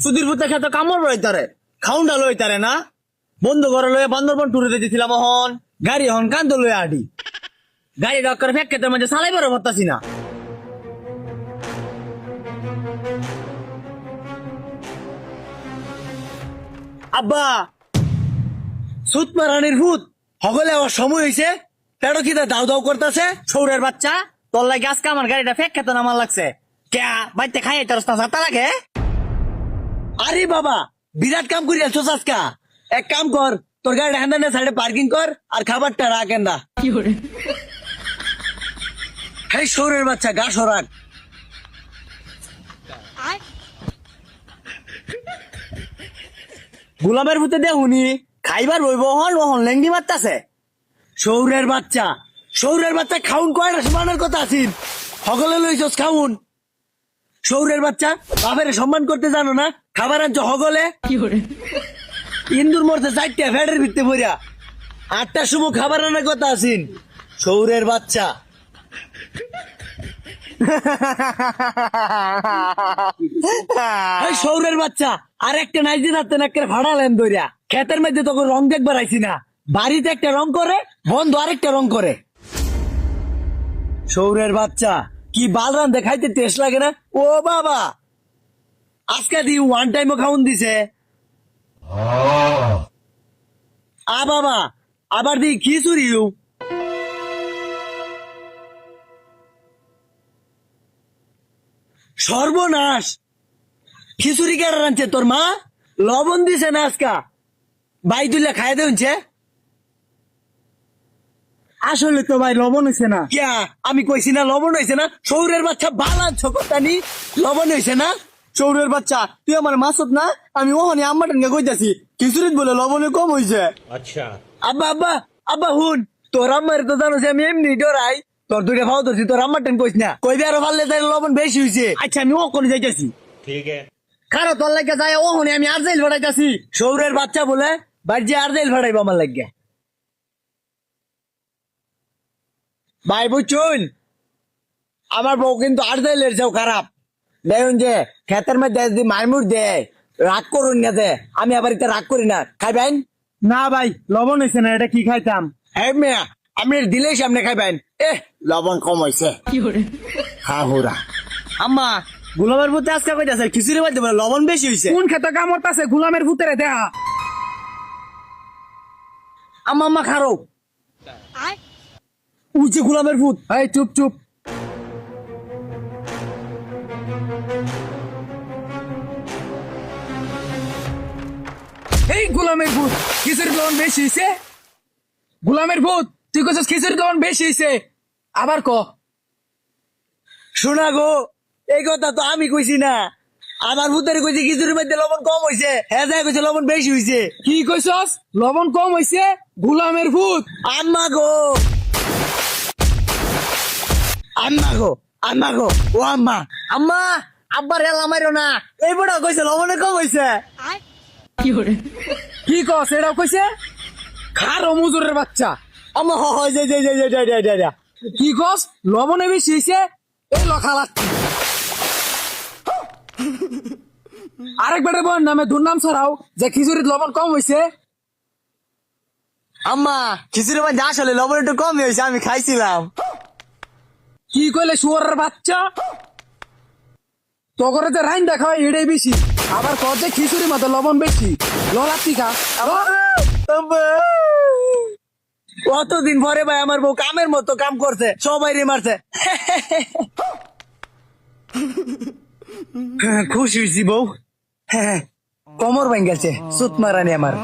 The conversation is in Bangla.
সুধীর পুতে খেতে কামড় লইতারে খাউন্ডা লইতারে না বন্ধু ঘরে লয়ে বান্দরবন টুরে দিয়েছিলাম হন গাড়ি হন কান্দ লয়ে আডি গাড়ি ডক্কর ফেক খেতে মধ্যে চালাইবারও পারতাছি না। আব্বা সুত মারানির ভূত হগলে আমার সময় হয়েছে পেটো কি দাও দাও করতেছে সৌরের বাচ্চা তোর লাগে আজকে আমার গাড়িটা ফেক খেতে নামার লাগছে কে বাইতে খাই তোর সাথে লাগে। আরে বাবা বিরাট কাম করি আছো আজকা এক কাম কর তোর গাড়ি হ্যান্ডানে সাইডে পার্কিং কর আর খাবারটা রাখেন না হ্যাঁ সৌরের বাচ্চা গা সরাক গোলামের ভূতে দেহুনি খাইবার বইব হন ওহন লেঙ্গি মারতাছে সৌরের বাচ্চা খাউন কয়টা সমানের কথা আছিস হগলে লইছস খাউন সৌরের বাচ্চা বাপের সম্মান করতে জানো না খাবার আনছো হগলে ইন্দুর মরতে চারটা ফ্যাটের ভিত্তি ভরিয়া 8টার সময় খাবার আনার কথা আছিস সৌরের বাচ্চা সৌরের বাচ্চা আর একটা নাইজি থাকতেন একটা ভাড়ালেন দইরা ক্ষেতের মধ্যে তখন রং দেখবার আইছি না বাড়িতে একটা রং করে বন্ধ আরেকটা রং করে সৌরের বাচ্চা কি বালরান দেখাইতে টেস্ট লাগে না ও বাবা আজকে দি ওয়ান টাইমও খাউন দিছে বাবা আবার দি খিচুড়িও সর্বনাশ খিচুড়ি কেটে রাঁধছে তোর মা লবণ দিছে না আজকা ভাই তুলে খাই দেছে আসলে তো ভাই লবণ হয়েছে না কিয়া আমি কইছি না লবণ হয়েছে না সৌরের বাচ্চা বালা ছকতানি লবণ হয়েছে না সৌরের বাচ্চা তুই আমার মাসত না আমি ওখানে আম্মাটানকে কইতাছি খিচুড়িত বলে লবণে কম হয়েছে আচ্ছা আব্বা আব্বা আব্বা হুন তোর আম্মার তো জানো আমি এমনি ডরাই তোর দুইটা ভাও ধরছি তোর আম্মাটান কইস না কইবে আরো পারলে তাই লবণ বেশি হয়েছে আচ্ছা আমি ওখানে যাইতাছি ঠিক আছে কারো তোর লাগে যায় ওখানে আমি আর্জেল ভাড়াইতাছি সৌরের বাচ্চা বলে বাড়ি আর্জেল ভাড়াইবো আমার লাগে ভাই বুঝছুন আমার বউ কিন্তু আর্জেলের যাও খারাপ দেখুন যে ক্ষেতের মধ্যে যদি মাইমুর দেয় রাগ করুন না দে আমি আবার এটা রাগ করি না খাইবেন না ভাই লবণ হয়েছে না এটা কি খাইতাম হ্যাঁ মেয়া আপনি দিলেই সামনে খাইবেন লবণ কম হয়েছে হ্যাঁ হুরা আম্মা গোলামের ভূতে আজকে কইতাছে খিচুড়ি মধ্যে বলে লবণ বেশি হয়েছে কোন খেতে কামড়তাছে গোলামের ভূতেরে দেখা আম্মা আম্মা খারো উঠছে গোলামের ভূত এই চুপ চুপ এই গোলামের ভূত খিচুড়ি লবণ বেশি হয়েছে গোলামের ভূত তুই কইছিস খিচুড়ি লবণ বেশি হয়েছে আবার ক শোনা গো এই কথা তো আমি কইছি না আমার ভূতের কইছি খিচুড়ির মধ্যে লবণ কম হয়েছে হ্যাঁ যাই কইছে লবণ বেশি হয়েছে কি কইছস লবণ কম হয়েছে গোলামের ভূত আম্মা গো আম্মা গো আম্মা গো ও আম্মা আম্মা আব্বার হেলা মাইরো না এই বড় কইছে লবণে কম হয়েছে কি কস এটাও কইছে খারো মুজুরের বাচ্চা আম্মা হয় যাই যাই যাই যাই যাই যাই কি কস লবণে বেশি হয়েছে এই লখালাচ্ছি আরেক বেড়ে বোন নামে দুর্নাম ছড়াও যে খিচুড়ির লবণ কম হয়েছে আম্মা খিচুড়ি মধ্যে আসলে লবণ একটু কম হয়েছে আমি খাইছিলাম কি কইলে শুয়ারের বাচ্চা তো করে যে রাইন দেখা হয় এটাই বেশি আবার কর যে খিচুড়ির মধ্যে লবণ বেশি ললাচ্ছি খা কতদিন পরে ভাই আমার বউ কামের মতো কাম করছে সবাই রে মারছে খুশি হয়েছি বউ কোমর ভাঙ গেছে সুত মারানি আমার